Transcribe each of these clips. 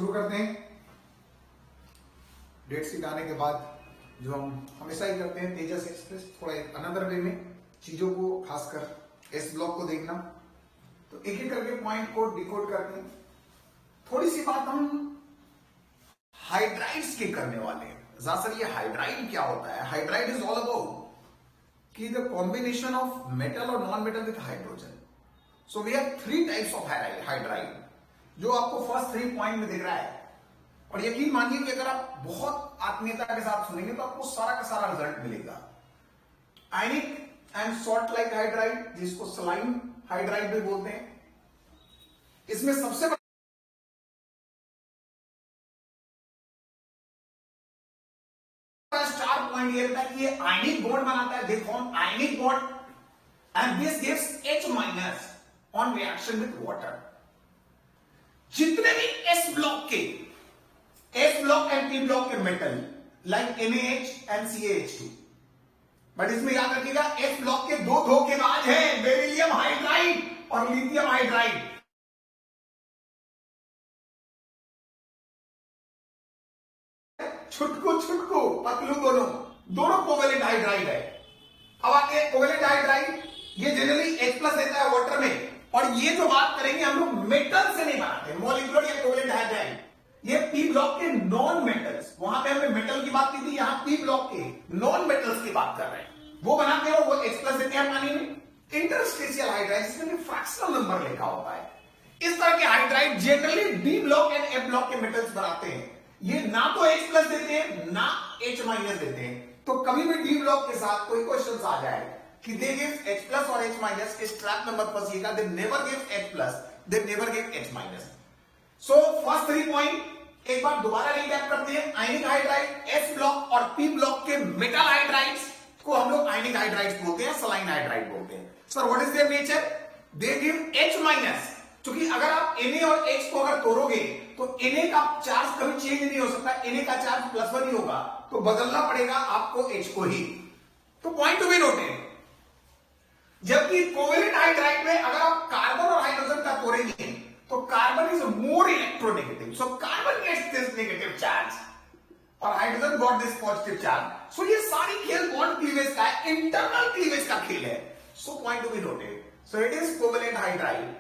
शुरू करते हैं। डेट शीट आने के बाद जो हम हमेशा ही करते हैं, तेजस एक्सप्रेस थोड़ा अनदर वे में चीजों को, खासकर एस ब्लॉक को देखना। तो एक एक करके पॉइंट को डिकोड करते हैं। थोड़ी सी बात हम हाइड्राइड्स की करने वाले हैं। सर ये हाइड्राइड क्या होता है? हाइड्राइड इज ऑल अबाउट कि द कॉम्बिनेशन ऑफ मेटल और non metal with hydrogen. So we have 3 types of hydride जो आपको फर्स्ट 3 पॉइंट में दिख रहा है। और यकीन मानिए कि अगर आप बहुत आत्मीयता के साथ सुनेंगे तो आपको सारा का सारा रिजल्ट मिलेगा। आयनिक एंड सॉल्ट लाइक हाइड्राइड, जिसको सलाइन हाइड्राइड भी बोलते हैं। इसमें सबसे बड़ा स्टार पॉइंट ये होता है कि ये आयनिक बॉन्ड बनाता है। They form ionic bond and this gives H- on reaction with water. जितने भी s block and p block के metal like NaH and CaH2, but इसमें याद रखिएगा एस ब्लॉक के 2 धोखेबाज हैं, बेरिलियम हाइड्राइड और लिथियम हाइड्राइड। छुटकू पतलू दोनों कोवेलेंट हाइड्राइड है। अब आगे कोवेलेंट हाइड्राइड ये जनरली H+ देता है वाटर में। और ये जो बात करेंगे हम लोग मेटल से नहीं बनाते, मॉलिक्यूलर या कोवेलेंट हाइड्राइड। ये पी ब्लॉक के नॉन मेटल्स, वहां पे हमने मेटल की बात की थी, यहां पी ब्लॉक के नॉन मेटल्स की बात कर रहे हैं। वो बनाते हैं, वो H+ देते हैं पानी में। इंटरस्टेशियल हाइड्राइड, इसमें फ्रैक्शनल नंबर लिखा होता है। इस तरह के hydride generally D block and F block के मेटल्स बनाते हैं। ये ना तो H+ देते हैं ना H- देते हैं। तो कभी भी डी ब्लॉक के साथ कोई क्वेश्चन आ जाए कि दे गिव H+ और H- के स्ट्रैप में मत फंसिएगा। They never give H+, they never give H-। So first 3 point एक बार दोबारा रीकैप करते हैं। आयनिक हाइड्राइड, एस ब्लॉक और पी ब्लॉक के मेटल हाइड्राइड्स को हम लोग आयनिक हाइड्राइड्स बोलते हैं, सलाइन हाइड्राइड बोलते हैं। Sir what is their nature? They give H-। क्योंकि अगर आप Na और H को अगर तोड़ोगे तो Na का चार्ज कभी चेंज नहीं हो सकता। Na का चार्ज +1 ही होगा, तो बदलना पड़ेगा आपको H को ही। तो पॉइंट टू बी नोटेड। जबकि कोवेलेंट हाइड्राइड में अगर आप कार्बन और हाइड्रोजन का तोड़ेंगे तो carbon is more electronegative, so carbon gets this negative charge और hydrogen got this positive charge. So ये सारी खेल बॉन्ड क्लीवेज का है, इंटरनल क्लीवेज का खेल है। So point to be noted. So it is covalent hydride.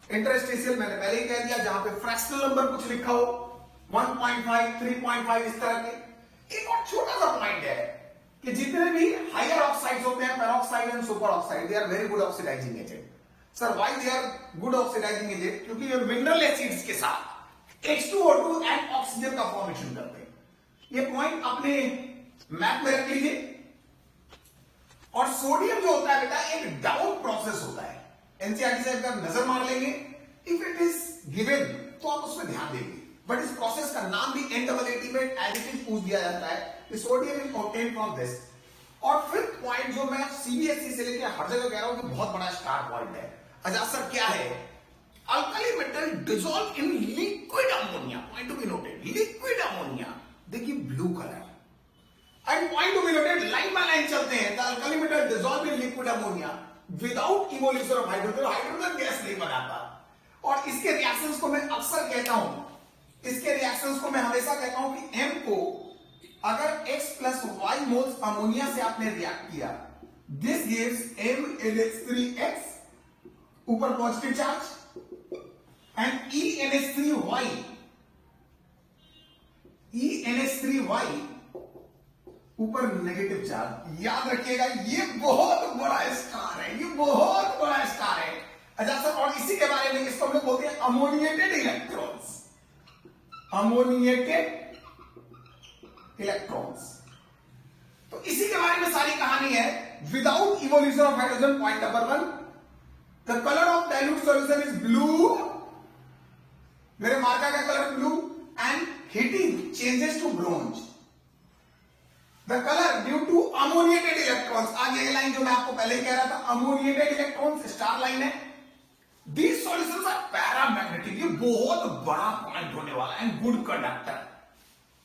Interstitial मैंने पहले ही कह दिया, जहां पे फ्रैक्शनल नंबर कुछ लिखा हो 1.5, 3.5 इस तरह के। एक और छोटा सा पॉइंट है कि जितने भी हायर ऑक्साइड्स होते हैं, peroxide and super oxide, they are very good oxidizing agent. Sir why they are good oxidizing agent? क्योंकि ये मिनरल एसिड्स के साथ H2O2 एंड ऑक्सीजन का फॉर्मेशन करते हैं। ये पॉइंट अपने मैप में रख लीजिए। और सोडियम जो होता है बेटा एक डाउन प्रोसेस होता है। एनसीईआरटी से अगर नजर मार लेंगे, इफ इट इज गिवन तो आप उसमें ध्यान देंगे, बट इस प्रोसेस का नाम भी NAAT में एज इट इज पूछ दिया जाता है। Sodium is obtained from this. और फिफ्थ पॉइंट जो मैं CBSE से लेके हर जगह कह रहा हूं कि बहुत बड़ा स्टार पॉइंट है। अच्छा सर क्या है? Alkali metal dissolve in liquid ammonia. Point to be noted, liquid ammonia देखिए blue colour. And point to be noted, line by line चलते हैं। The alkali metal dissolve in liquid ammonia without evolution of hydrogen. Hydrogen gas नहीं बनाता। और इसके reactions को मैं अक्सर कहता हूं, इसके रिएक्शंस को मैं हमेशा कहता हूं कि M को अगर X+ Y मोल्स अमोनिया से आपने रिएक्ट किया, दिस गिव्स MnH3X ऊपर पॉजिटिव चार्ज एंड ENH3Y ऊपर नेगेटिव चार्ज। याद रखिएगा ये बहुत बड़ा स्टार है, ये बहुत बड़ा स्टार है। अच्छा सर और इसी के बारे में इसको हम लोग बोलते हैं अमोनिएटेड इलेक्ट्रॉन्स। Ammoniated electrons. तो इसी के बारे में सारी कहानी है। Without evolution of hydrogen, point number 1, the colour of dilute solution is blue. मेरे मार्कर का colour blue and heating changes to bronze. The colour due to ammoniated electrons. आगे ये लाइन जो मैं आपको पहले कह रहा था, अमोनिएटेड इलेक्ट्रॉन्स स्टार लाइन है। These solutions are paramagnetic. ये बहुत बड़ा पॉइंट होने वाला है। गुड कंडक्टर,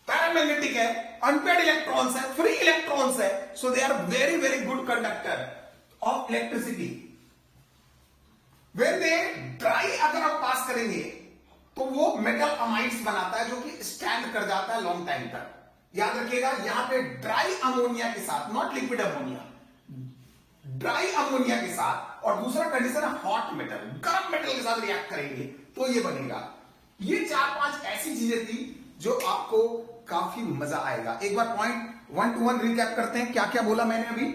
पैरामैग्नेटिक है, अनपेड इलेक्ट्रॉन्स है, फ्री इलेक्ट्रॉन्स है। So they are very very good conductor of electricity. When they dry अगर आप पास करेंगे तो वो मेटल अमाइड्स बनाता है जो कि स्टैंड कर जाता है लॉन्ग टाइम तक। याद रखिएगा यहां पे ड्राई अमोनिया के साथ, not liquid ammonia, dry ammonia के साथ, और दूसरा कंडीशन है हॉट मेटल, गर्म मेटल के साथ रिएक्ट करेंगे तो ये बनेगा। ये 4-5 ऐसी चीजें थी जो आपको काफी मजा आएगा। एक बार पॉइंट 1 to 1 रिकैप करते हैं, क्या क्या बोला मैंने अभी।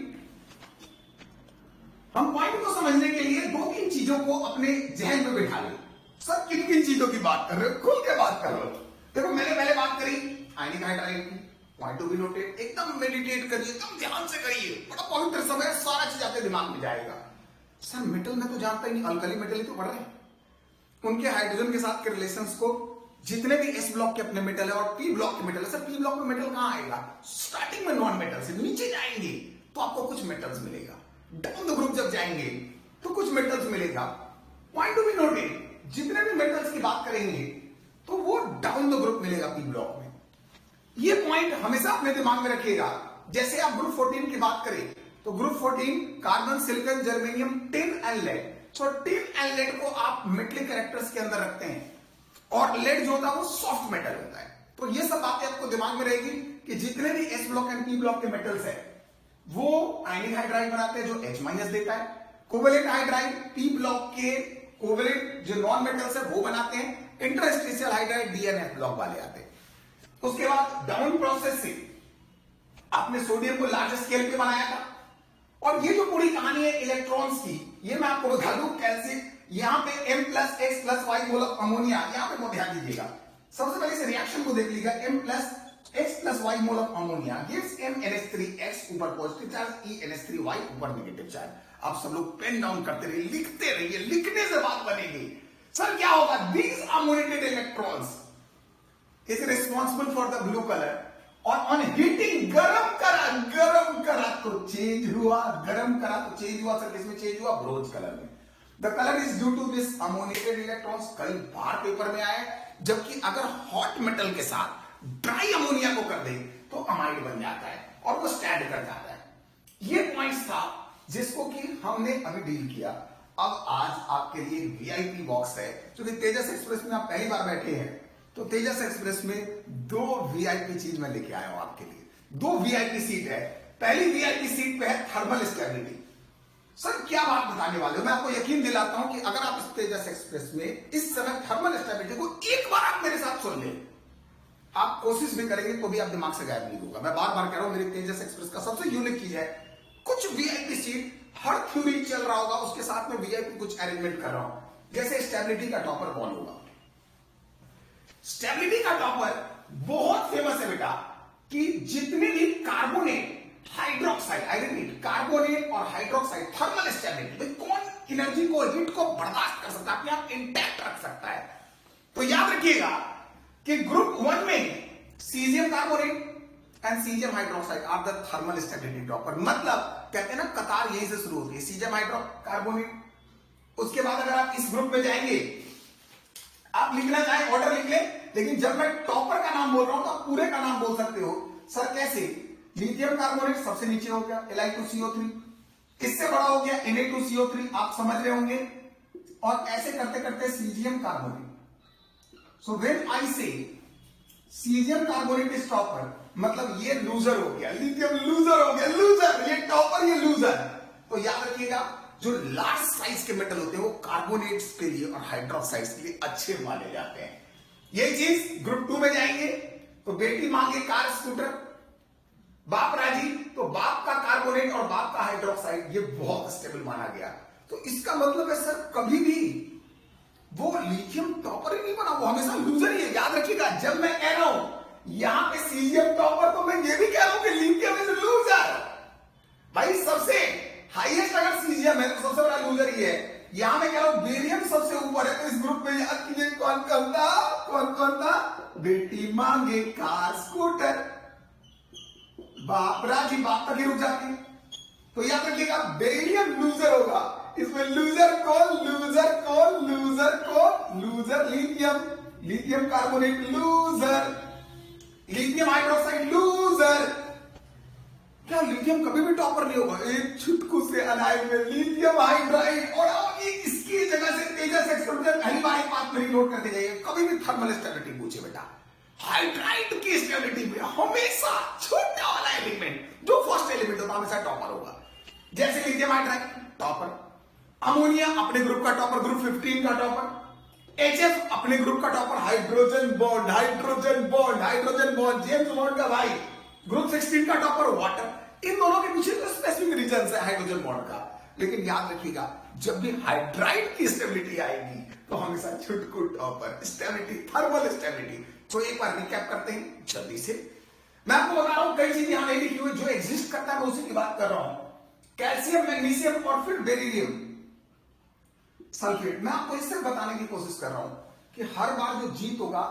हम पॉइंट को समझने के लिए 2-3 चीजों को अपने जहन में बिठा लें। सर किन किन चीजों की बात कर रहे हो, खुल के बात कर रहे हो। देखो मैंने पहले बात करी आयनिक हाइड्राइड की, पॉइंट टू बी नोटेड, एकदम मेडिटेट करिए, एकदम ध्यान से करिए, बड़ा पवित्र समय, सारा चीज आपके दिमाग में जाएगा। सर मेटल में तो जानता ही नहीं, अल्कली मेटल ही तो पढ़ रहे हैं, उनके हाइड्रोजन के साथ के रिलेशंस को, जितने भी एस ब्लॉक के अपने मेटल है और पी ब्लॉक के मेटल है। सर पी ब्लॉक में मेटल कहां आएगा, स्टार्टिंग में नॉन मेटल से नीचे जाएंगे तो आपको कुछ मेटल्स मिलेगा, डाउन द ग्रुप जब जाएंगे तो कुछ मेटल्स मिलेगा। पॉइंट टू बी नोटेड, जितने भी मेटल्स की बात करेंगे तो वो डाउन द ग्रुप मिलेगा पी ब्लॉक में। ये पॉइंट हमेशा अपने दिमाग में रखिएगा। जैसे आप ग्रुप 14 की बात करें तो group 14 carbon, silicon, germanium, tin and lead. तो टिन एंड लेड को आप मेटलिक कैरेक्टर्स के अंदर रखते हैं और लेड जो होता है वो सॉफ्ट मेटल होता है। तो ये सब बातें आपको दिमाग में रहेगी कि जितने भी s block and p block के मेटल्स है वो आयनिक हाइड्राइड बनाते हैं जो H- देता है। कोवेलेंट हाइड्राइड पी ब्लॉक के कोवेलेंट जो नॉन मेटल्स है वो बनाते हैं। इंटरस्टेशियल हाइड्राइड DNF ब्लॉक वाले आते हैं। उसके बाद डाउन प्रोसेस से आपने सोडियम को लार्ज स्केल पे बनाया था। और ये जो पूरी कहानी है इलेक्ट्रॉन्स की, ये मैं आपको बता दूं कैसे। यहां पे M+X+Y मोल ऑफ अमोनिया, यहां पे बहुत ध्यान दीजिएगा। सबसे पहले इस रिएक्शन को देख लीजिएगा। M+X+Y mole of ammonia gives MnH3X ऊपर पॉजिटिव चार्ज, EnH3Y ऊपर नेगेटिव चार्ज। आप सब लोग पेन डाउन करते रहिए, लिखते रहिए, लिखने से बात बनेगी। सर क्या होगा, these ammoniated electrons is responsible for the blue colour. और ऑन हीटिंग, गरम करा तो चेंज हुआ, गरम करा तो चेंज हुआ। सर किसमें चेंज हुआ, ब्रोंज कलर में। The colour is due to this ammoniated electrons. कई बार पेपर में आए। जबकि अगर हॉट मेटल के साथ ड्राई अमोनिया को कर दे तो अमाइड बन जाता है और वो स्टैंड कर जाता है। ये पॉइंट्स था जिसको कि हमने अभी डील किया। अब आज आपके लिए वीआईपी बॉक्स है, क्योंकि तेजस एक्सप्रेस में आप पहली बार बैठे हैं तो तेजस एक्सप्रेस में 2 वीआईपी चीज मैं लेके आया हूं आपके लिए। 2 वीआईपी सीट है। पहली वीआईपी सीट पे है थर्मल स्टेबिलिटी। सर क्या बात बताने वाले हो, मैं आपको यकीन दिलाता हूं कि अगर आप इस तेजस एक्सप्रेस में इस समय थर्मल स्टेबिलिटी को एक बार आप मेरे साथ सुन ले, आप कोशिश भी करेंगे तो भी आप दिमाग से गायब नहीं होगा। मैं बार बार कह रहा हूं, मेरे तेजस एक्सप्रेस का सबसे यूनिक चीज है, कुछ वीआईपी सीट हर थ्योरी चल रहा होगा उसके साथ में वीआईपी कुछ अरेंजमेंट कर रहा हूं। जैसे स्टेबिलिटी का टॉपर कौन होगा, स्टेबिलिटी का टॉपर बहुत फेमस है बेटा, कि जितने भी carbonate, hydroxide, I repeat, carbonate और हाइड्रोक्साइड थर्मल स्टेबिलिटी में कौन एनर्जी को, हीट को बर्दाश्त कर सकता है, अपने आप इंटैक्ट रख सकता है। तो याद रखिएगा कि ग्रुप 1 में caesium carbonate and caesium hydroxide are the thermal stability topper. मतलब कहते हैं ना, कतार यहीं से शुरू होती है, सीजियम हाइड्रोकार्बोनेट। उसके बाद अगर आप इस ग्रुप में जाएंगे, आप लिखना चाहे ऑर्डर लिख ले, लेकिन जब मैं टॉपर का नाम बोल रहा हूं तो आप पूरे का नाम बोल सकते हो। सर कैसे, लिथियम कार्बोनेट सबसे नीचे हो गया, Li2CO3, इससे बड़ा हो गया Na2CO3, आप समझ रहे होंगे। और ऐसे करते करते caesium carbonate. So when I से सीजियम कार्बोनेट इज टॉपर, मतलब ये लूजर हो गया, लिथियम लूजर हो गया, लूजर, ये टॉपर, ये लूजर। तो याद रखिएगा जो लार्ज साइज के मेटल होते हैं वो कार्बोनेट्स के लिए और हाइड्रोक्साइड्स के लिए अच्छे माने जाते हैं। यही चीज ग्रुप 2 में जाएंगे तो बेटी मांगे कार स्कूटर, बाप राजी तो बाप का कार्बोनेट और बाप का हाइड्रोक्साइड, ये बहुत स्टेबल माना गया। तो इसका मतलब है सर कभी भी वो लिथियम टॉपर ही नहीं बना, वो हमेशा लूजर ही है। याद रखिएगा, जब मैं कह रहा हूं यहां पे सीजियम टॉपर, तो मैं ये भी कह रहा हूं कि लिथियम इज लूजर। भाई सबसे हाईएस्ट अगर सीजियम है तो सबसे बड़ा लूजर ही है। यहां मैं कह रहा हूं बेरियम सबसे ऊपर है। तो इस ग्रुप में याद कीजिए कौन कौन था, बेटी मांगे कार स्कूटर, बाप राजी, बाप तक ही रुक जाती। तो याद रखिएगा बेरियम लूजर होगा। इसमें लूजर कौन, loser lithium carbonate loser, lithium hydroxide loser. क्या लिथियम कभी भी टॉपर नहीं होगा? एक छुटकू से अनायन में लिथियम हाइड्राइड और आप इसकी जगह से तेजस एक्सप्लोजन पहली बार एक बात मेरी नोट करके जाइए, कभी भी थर्मल स्टेबिलिटी पूछे बेटा, हाइड्राइड की स्टेबिलिटी में हमेशा छोटा वाला एलिमेंट जो फर्स्ट एलिमेंट होता है हमेशा टॉपर होगा। जैसे लिथियम हाइड्राइड टॉपर, अमोनिया अपने ग्रुप का टॉपर, ग्रुप 15 का टॉपर, HF अपने ग्रुप का topper, hydrogen bond hydrogen bond hydrogen bond, James bond का भाई ग्रुप 16 का टॉपर वाटर। इन दोनों के पीछे तो स्पेसिफिक रीजन है हाइड्रोजन बॉन्ड का, लेकिन याद रखिएगा जब भी हाइड्राइड की स्टेबिलिटी आएगी तो हमेशा छुटकू टॉपर स्टेबिलिटी, थर्मल स्टेबिलिटी। तो एक बार रिकैप करते हैं जल्दी से। मैं आपको बता रहा हूं कई चीजें यहां नहीं लिखी हुई, जो एग्जिस्ट करता है मैं उसी की बात कर रहा हूं। कैल्शियम, मैग्नीशियम और फिर बेरिलियम सल्फेट। मैं आपको इससे बताने की कोशिश कर रहा हूं कि हर बार जो जीत होगा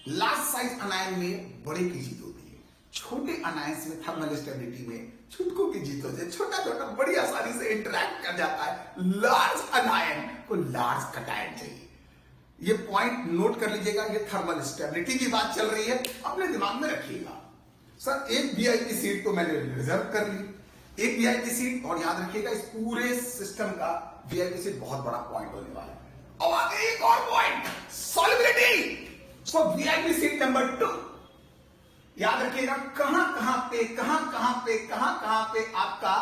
लार्ज साइज अनायन में बड़े की जीत होती है, छोटे अनायंस में थर्मल स्टेबिलिटी में छुटकू की जीत होती है। छोटा छोटा बड़ी आसानी से इंटरैक्ट कर जाता है, लार्ज अनायन को लार्ज कटायन चाहिए। ये पॉइंट नोट कर लीजिएगा, ये थर्मल स्टेबिलिटी की बात चल रही है, अपने दिमाग में रखिएगा। सर एक वीआईपी सीट तो मैंने रिजर्व कर ली, एक वीआईपी सीट, और याद रखिएगा इस पूरे सिस्टम का वीआईपी सीट बहुत बड़ा पॉइंट होने वाला है। अब आगे एक और पॉइंट, सॉल्युबिलिटी। सो वीआईपी सीट नंबर 2, याद रखिएगा कहां कहां पे आपका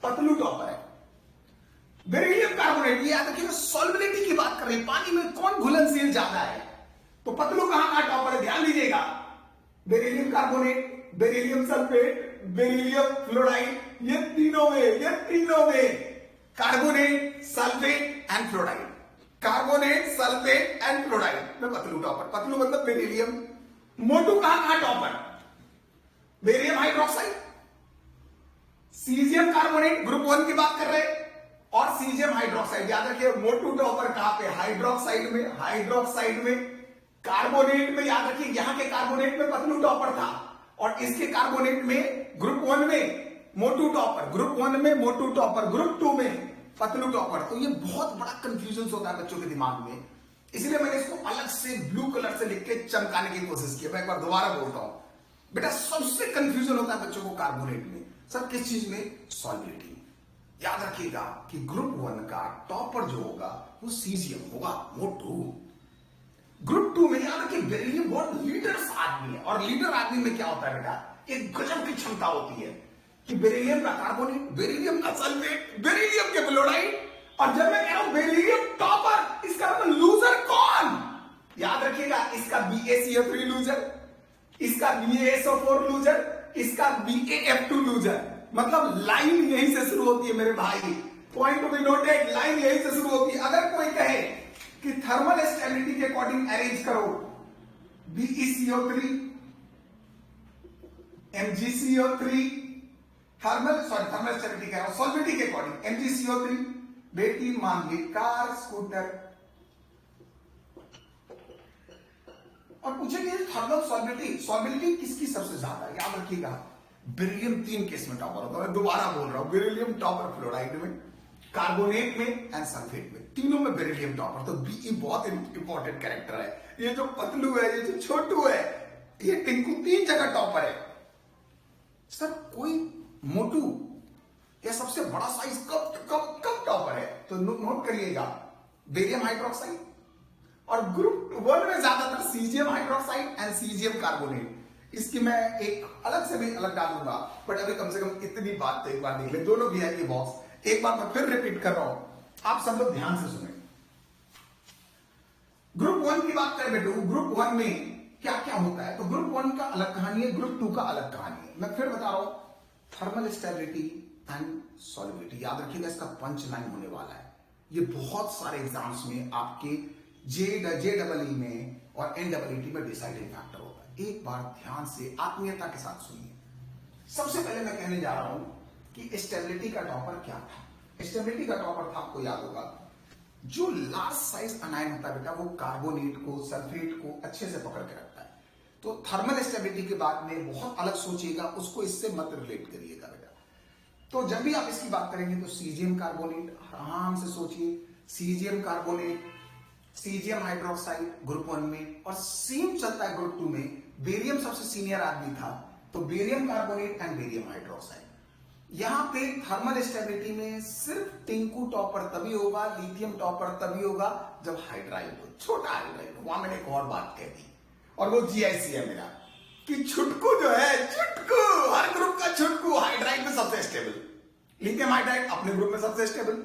पतलू टॉपर है। बेरिलियम कार्बोनेट, याद रखिएगा सॉल्युबिलिटी की बात कर रहे हैं, पानी में कौन घुलनशील ज्यादा है, तो पतलू कहां टॉपर है, ध्यान दीजिएगा। Beryllium carbonate, beryllium sulphate, beryllium fluoride, ये तीनों में carbonate, sulphate and fluoride, carbonate, sulphate and fluoride में पतलू टॉपर। पतलू मतलब बेरिलियम। मोटू कहां topper, barium hydroxide, caesium carbonate group 1 की बात कर रहे हैं, और सीजियम हाइड्रोक्साइड। याद रखिए मोटू टॉपर कहां पे, हाइड्रोक्साइड में, कार्बोनेट में। याद रखिए यहां के कार्बोनेट में पतलू टॉपर था, और इसके कार्बोनेट में ग्रुप 1 में मोटू टॉपर, ग्रुप 1 में मोटू टॉपर, ग्रुप 2 में पतलू टॉपर। तो ये बहुत बड़ा कंफ्यूजन होता है बच्चों के दिमाग में, इसलिए मैंने इसको अलग से ब्लू कलर से लिख के चमकाने की कोशिश की। मैं एक बार दोबारा बोलता हूं बेटा, सबसे कंफ्यूजन होता है बच्चों को कार्बोनेट में। सर किस चीज में, सॉल्युबिलिटी। याद रखिएगा कि ग्रुप 1 का टॉपर जो होगा वो सीजियम होगा, मोटू। ग्रुप 2 में याद रखिए बेरिलियम बहुत लीडर्स आदमी है, और लीडर आदमी में क्या होता है बेटा, एक गजब की क्षमता होती है कि बेरिलियम का कार्बोनेट, बेरिलियम का सल्फेट, बेरिलियम के फ्लोराइड। और जब मैं कह रहा हूं बेरिलियम टॉपर, इसका मतलब लूजर कौन, याद रखिएगा इसका BaCO3 लूजर, इसका BaSO4 लूजर, इसका BaF2 लूजर। मतलब लाइन यहीं से शुरू होती है मेरे भाई, point to be noted, line यहीं से शुरू होती है। अगर कोई कहे कि थर्मल स्टेबिलिटी के अकॉर्डिंग अरेंज करो BeCO3, MgCO3, थर्मल स्टेबिलिटी कह रहा हूं, सॉल्युबिलिटी के अकॉर्डिंग MgCO3, बेटी मान ली कार, स्कूटर, और पूछेंगे थर्मल सॉल्युबिलिटी किसकी सबसे ज्यादा है। याद रखिएगा बेरिलियम 3 केस में टॉपर होता है, मैं दोबारा बोल रहा हूं, बेरिलियम टॉपर फ्लोराइड में, कार्बोनेट में एंड सल्फेट में, तीनों में बेरिलियम टॉपर। तो Be बहुत इंपॉर्टेंट कैरेक्टर है। ये जो पतलू है, ये जो छोटू है, ये टिंकू 3 जगह टॉपर है। सर कोई मोटू या सबसे बड़ा साइज कब टॉपर है, तो नोट करिएगा बेरियम हाइड्रोक्साइड, और ग्रुप 1 में ज्यादातर caesium hydroxide and caesium carbonate. इसकी मैं एक अलग से भी अलग डालूंगा, बट अभी कम से कम इतनी बात तो एक बार देख ले, दोनों वीआईपी बॉक्स। एक बार मैं फिर रिपीट कर रहा हूं, आप सब लोग ध्यान से सुने। ग्रुप 1 की बात करें बेटू, ग्रुप 1 में क्या क्या होता है, तो ग्रुप 1 का अलग कहानी है, ग्रुप 2 का अलग कहानी है। मैं फिर बता रहा हूं, थर्मल स्टेबिलिटी एंड सॉल्युबिलिटी। याद रखिएगा इसका पंच लाइन होने वाला है। ये बहुत सारे एग्जाम्स में आपके JEE में और NEET में डिसाइडिंग फैक्टर होता है। एक बार ध्यान से आत्मीयता के साथ सुनिए। सबसे पहले मैं कहने जा रहा हूं कि स्टेबिलिटी का टॉपर क्या था। स्टेबिलिटी का टॉपर था, आपको याद होगा, जो लार्ज साइज अनायन होता है बेटा, वो कार्बोनेट को, सल्फेट को अच्छे से पकड़ के रखता है। तो थर्मल स्टेबिलिटी के बाद में बहुत अलग सोचिएगा, उसको इससे मत रिलेट करिएगा बेटा। तो जब भी आप इसकी बात करेंगे तो सीजियम कार्बोनेट, आराम से सोचिए, caesium carbonate, caesium hydroxide group 1 में, और सेम चलता है ग्रुप 2 में। बेरियम सबसे सीनियर आदमी था, तो barium carbonate and barium hydroxide. यहां पे थर्मल स्टेबिलिटी में सिर्फ टिंकू टॉपर तभी होगा, लिथियम टॉपर तभी होगा जब हाइड्राइड हो, छोटा हाइड्राइड हो। वहां मैंने एक और बात कह दी, और वो जीआईसी है मेरा, कि छुटकू जो है, छुटकू हर ग्रुप का छुटकू हाइड्राइड में सबसे स्टेबल, लिथियम हाइड्राइड अपने ग्रुप में सबसे स्टेबल,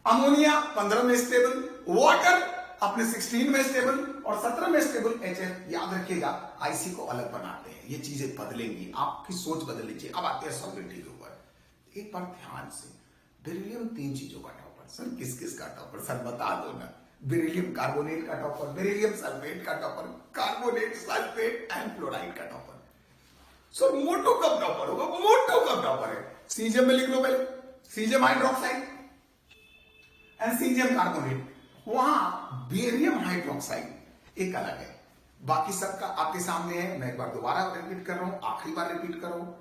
अमोनिया 15 में स्टेबल, वाटर अपने 16 में स्टेबल और 17 में स्टेबल। HF याद रखिएगा, आईसी को अलग बनाते हैं, ये चीजें बदलेंगी, आपकी सोच बदल लीजिए। अब आते हैं सॉलिबिलिटी के ऊपर। एक बार ध्यान से, बेरिलियम 3 चीजों का टॉपर। सर किस किस का टॉपर? सर बता दो ना। बेरिलियम कार्बोनेट का टॉपर, बेरिलियम सल्फेट का topper, carbonate sulphate and fluoride का टॉपर। सर मोटो कब टॉपर होगा? मोटो कब टॉपर है? सीजियम में लिख लो पहले, caesium hydroxide and caesium carbonate. वहां बेरियम हाइड्रोक्साइड एक अलग है, बाकी सबका आपके सामने है। मैं एक बार दोबारा रिपीट कर रहा हूं, आखिरी बार रिपीट कर रहा हूं।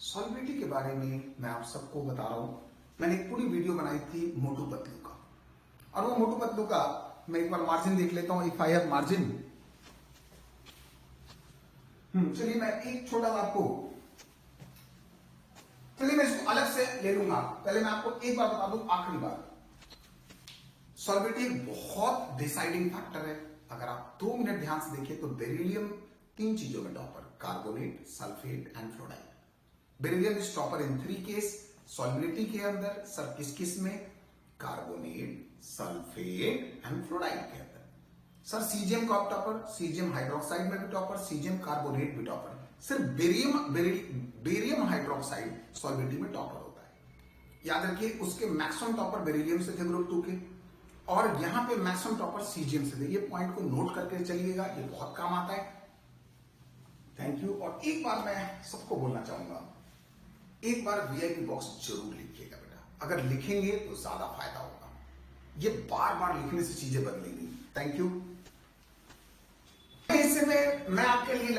सॉलिबिलिटी के बारे में मैं आप सबको बता रहा हूं। मैंने एक पूरी वीडियो बनाई थी मोटू पतलू का, और वो मोटू पतलू का मैं एक बार मार्जिन देख लेता हूं। इफ आई हैव मार्जिन, चलिए मैं एक छोटा सा आपको, चलिए मैं इसको अलग से ले लूंगा। पहले मैं आपको एक बार बता दूं, आखिरी बार, सॉलिबिलिटी एक बहुत डिसाइडिंग फैक्टर है। अगर आप 2 मिनट ध्यान से देखिए तो बेरिलियम 3 चीजों में topper, carbonate, sulphate and fluoride. Beryllium is topper in 3 case. Solubility के अंदर सर किस किस में? कार्बोनेट, सल्फेट एंड फ्लोराइड के अंदर। सर सीजियम का टॉपर, सीजियम हाइड्रोक्साइड में भी टॉपर, सीजियम कार्बोनेट भी टॉपर। सिर्फ बेरियम हाइड्रोक्साइड सॉलिबिलिटी में टॉपर होता है। याद रखिए, उसके मैक्सिमम टॉपर बेरिलियम से थे ग्रुप 2 के, और यहां पे मैक्सिमम टॉपर सीजियम से थे। ये पॉइंट को नोट करके चलिएगा, ये बहुत काम आता है। Thank you. और एक बार मैं सबको बोलना चाहूंगा, एक बार वीआईपी बॉक्स जरूर लिखिएगा बेटा। अगर लिखेंगे तो ज्यादा फायदा होगा। ये बार बार लिखने से चीजें बदलेंगी। Thank you. हिस्से में मैं आपके लिए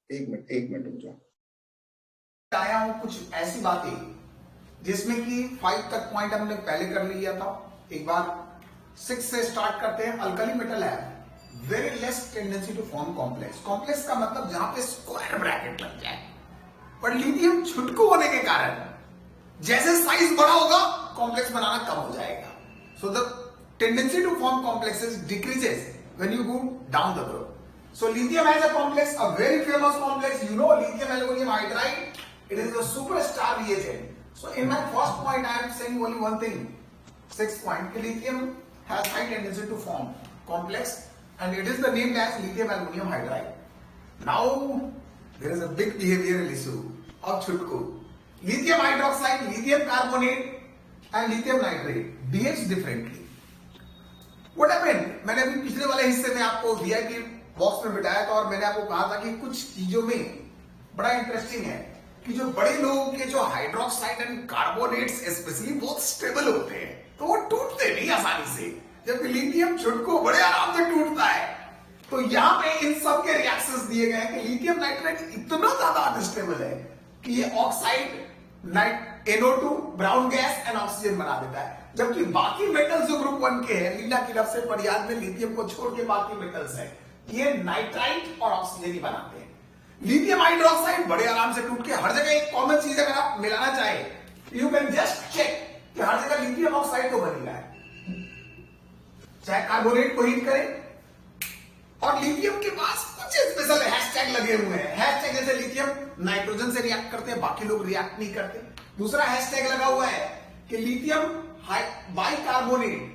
एक मिनट रुक जाओ। आया हूं कुछ ऐसी बातें जिसमें कि 5 तक पॉइंट हमने पहले कर लिया था। एक बार 6 से स्टार्ट करते हैं। अल्कली मेटल है very less tendency to form complex. Complex का मतलब जहां पे स्क्वायर ब्रैकेट लग जाए, पर लिथियम छुटकू होने के कारण जैसे साइज बड़ा होगा कॉम्प्लेक्स बनाना कम हो जाएगा। So the tendency to form complexes decreases when you go down the group. So lithium has a complex, a very famous complex. You know lithium aluminum hydride. It is a superstar reagent. So in my first point, I am saying only one thing. 6th point, lithium has high tendency to form complex, and it is the named as lithium aluminum hydride. Now there is a big behavioral issue of chutku. Lithium hydroxide, lithium carbonate, and lithium nitrate behaves differently. What happened? मैंने अभी पिछले वाले हिस्से में आपको VIP box में बिठाया था और मैंने आपको कहा था कि कुछ चीजों में बड़ा इंटरेस्टिंग है कि जो बड़े लोगों के जो हाइड्रोक्साइड एंड कार्बोनेट्स स्पेशली बहुत स्टेबल होते हैं, तो वो टूटते नहीं आसानी से, जबकि लिथियम छुटकू बड़े आराम से टूटता है। तो यहाँ पे इन सब के रिएक्शंस दिए गए हैं कि लिथियम नाइट्रेट इतना ज्यादा अनस्टेबल है कि ये oxide NO2 brown gas and oxygen बना देता है, जबकि बाकी मेटल्स जो ग्रुप 1 के हैं, लीला की रफ से परियाद में लिथियम को छोड़ के बाकी मेटल्स हैं, ये नाइट्राइट और ऑक्सीजन ही बनाते हैं। लिथियम हाइड्रोक्साइड बड़े आराम से टूट के हर जगह एक कॉमन चीज अगर आप मिलाना चाहे, यू कैन जस्ट चेक कि हर जगह लिथियम ऑक्साइड तो बन ही रहा है, चाहे कार्बोनेट को हीट करें। और लिथियम के पास कुछ स्पेशल हैशटैग लगे हुए हैं। हैशटैग जैसे लिथियम नाइट्रोजन से रिएक्ट करते हैं, बाकी लोग रिएक्ट नहीं करते। दूसरा हैशटैग लगा हुआ है कि लिथियम बाइकार्बोनेट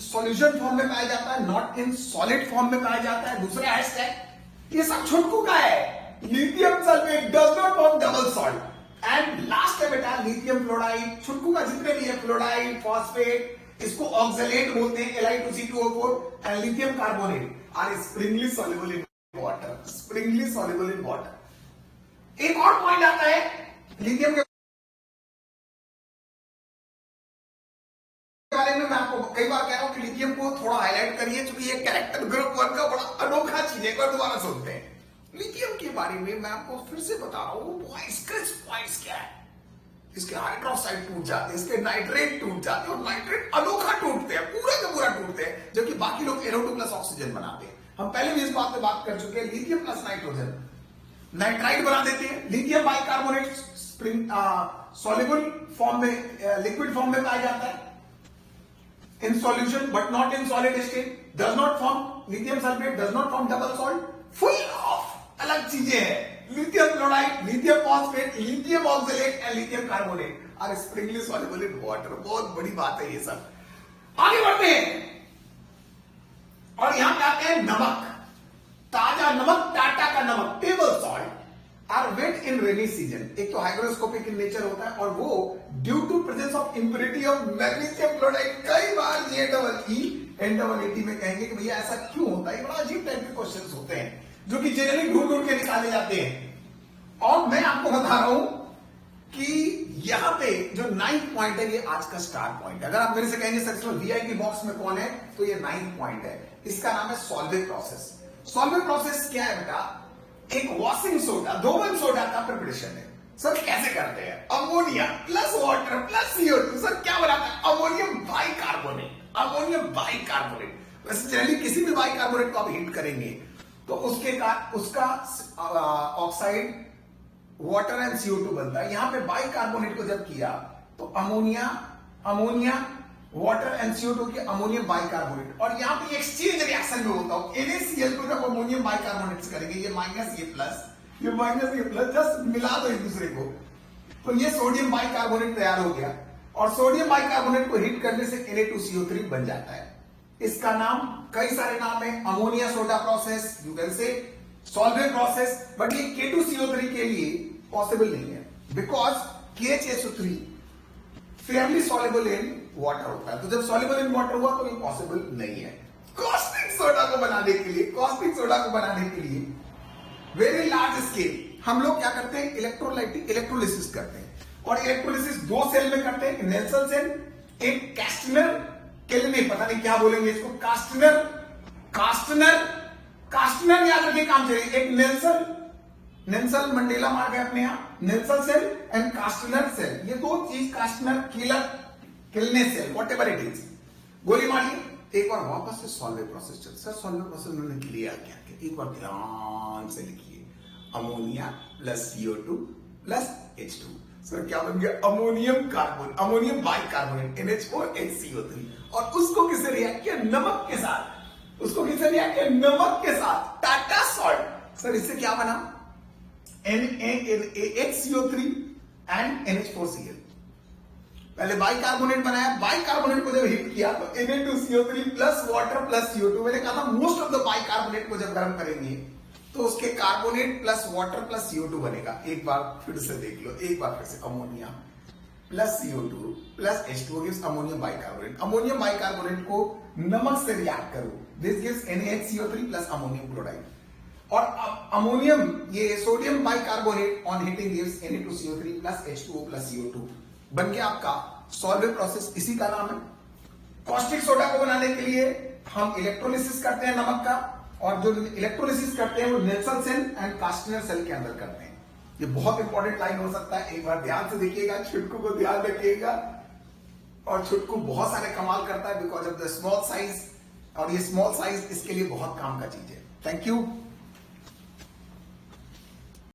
सॉल्यूशन फॉर्म में पाया जाता है, नॉट इन सॉलिड फॉर्म में पाया जाता है। दूसरा हैशटैग ये सब छुटकू का है, lithium sulphate does not form double salt. And last है बेटा लिथियम फ्लोराइड, छुटकू का जितने भी है, फ्लोराइड, फॉस्फेट, इसको ऑक्सलेट बोलते हैं, Li2C2O4, and lithium carbonate are sparingly soluble in water, sparingly soluble in water. एक और पॉइंट आता है लिथियम के बारे में, मैं आपको कई बार कह रहा हूं कि लिथियम को थोड़ा हाईलाइट करिए, क्योंकि ये कैरेक्टर ग्रुप 1 का बड़ा अनोखा चीज है। एक बार दोबारा सुनते हैं। लिथियम के बारे में मैं आपको फिर से बता रहा हूं, स्क्रैच पॉइंट्स क्या है। इसके हाइड्रोक्साइड टूट जाते हैं, इसके नाइट्रेट टूट जाते हैं, और नाइट्रेट अनोखा टूटते हैं, पूरा का पूरा टूटते हैं, जबकि बाकी लोग NO2 प्लस ऑक्सीजन बनाते हैं। हम पहले भी इस बात पे बात कर चुके हैं। लिथियम प्लस नाइट्रोजन नाइट्राइट बना देते हैं। Lithium bicarbonate spring soluble form में, लिक्विड फॉर्म में पाया जाता है in solution but not in solid state, does not form lithium sulfate, does not form double salt, full of अलग चीजें हैं, lithium chloride, lithium phosphate, lithium oxalate and lithium carbonate are springly soluble in water. बहुत बड़ी बात है ये सब. आगे बढ़ते हैं और यहां पे आते हैं नमक. ताजा नमक, टाटा का नमक, table salt are wet in rainy season. एक तो हाइग्रोस्कोपिक इन नेचर होता है और वो due to presence of impurity of magnesium chloride. कई बार N-double-E में कहेंगे कि भैया ऐसा क्यों होता है. बड़ा अजीब टाइप के क्वेश्चंस होते हैं जो कि जनरली ढूंढ ढूंढ के निकाले जाते हैं. और मैं आपको बता रहा हूं कि यहां पे जो 9th पॉइंट है ये आज का स्टार पॉइंट है. अगर आप मेरे से कहेंगे सर इसमें वीआईपी बॉक्स में कौन है, तो ये 9th पॉइंट है. इसका नाम है सॉल्वेट प्रोसेस. सॉल्वेट प्रोसेस क्या है बेटा, एक वॉशिंग सोडा, धोबन सोडा का प्रिपरेशन है. सर कैसे करते हैं, ammonia plus water plus CO2. Sir क्या बनाता है, अमोनियम बाइकार्बोनेट. Ammonium bicarbonate. वैसे जनरली किसी भी बाइकार्बोनेट को आप हीट करेंगे तो उसका ऑक्साइड वाटर एंड CO2 बनता है. यहां पे बाइकार्बोनेट को जब किया तो अमोनिया वाटर एंड CO2 के अमोनियम बाइकार्बोनेट. और यहां पे एक्सचेंज रिएक्शन में होता है. NaCl को जब अमोनियम बाइकार्बोनेट से करेंगे, ये माइनस ये प्लस, ये माइनस ये प्लस, जस्ट मिला दो एक दूसरे को, तो ये सोडियम बाइकार्बोनेट तैयार हो गया. और सोडियम बाइकार्बोनेट को हीट करने से Na2CO3 बन जाता है. इसका नाम, कई सारे नाम है, ammonia soda process, you can say solvate process. But ये K2CO3 के लिए पॉसिबल नहीं है because KHSO3 Fairlie soluble in water होता है. तो जब सॉल्युबल इन वाटर हुआ तो ये पॉसिबल नहीं है. कास्टिक सोडा को बनाने के लिए वेरी लार्ज स्केल हम लोग क्या करते हैं, इलेक्ट्रोलिसिस करते हैं. और इलेक्ट्रोलिसिस 2 सेल में करते हैं, नेल्सन सेल, एक कैस्टनर केल्विन, पता नहीं क्या बोलेंगे इसको, कास्टनर याद रखिए काम चलिए. एक नेल्सन मंडेला मार्ग है अपने यहां, Nelson cell and Castner cell. ये 2 चीज, Castner Kellner cell, whatever it is. गोली मारिए. एक बार वापस से सॉल्वेट प्रोसेस चल. सर सॉल्वेट प्रोसेस उन्होंने किया क्या, एक बार ध्यान से लिखिए, ammonia plus CO2 plus H2. Sir क्या बन गया, अमोनियम बाइकार्बोनेट NH4HCO3. और उसको किससे रिएक्ट किया, नमक के साथ. टाटा सॉल्ट. सर इससे क्या बना, NaHCO3 एंड NH4Cl. पहले बाइकार्बोनेट बनाया, बाइकार्बोनेट को जब हीट किया तो Na2CO3 plus water plus CO2. मैंने कहा था मोस्ट ऑफ द बाइकार्बोनेट को जब गर्म करेंगे तो उसके carbonate plus water plus CO2 बनेगा. एक बार फिर से देख लो, एक बार फिर से, ammonia plus CO2 plus H2 gives ammonium bicarbonate. Ammonium bicarbonate को नमक से रिएक्ट करो, this gives NaHCO3 plus ammonium chloride. और अमोनियम, ये sodium bicarbonate on heating gives Na2CO3 plus H2O plus CO2. बन गया आपका सॉल्वेट प्रोसेस. इसी का नाम है. कॉस्टिक सोडा को बनाने के लिए हम इलेक्ट्रोलिसिस करते हैं नमक का, और जो इलेक्ट्रोलिसिस करते हैं वो Nelson cell and Castner cell के अंदर करते हैं. ये बहुत इंपॉर्टेंट लाइन हो सकता है, एक बार ध्यान से देखिएगा, छुटकू को ध्यान रखिएगा. और छुटकू बहुत सारे कमाल करता है because of the small size, और ये स्मॉल साइज इसके लिए बहुत काम का चीज है. Thank you.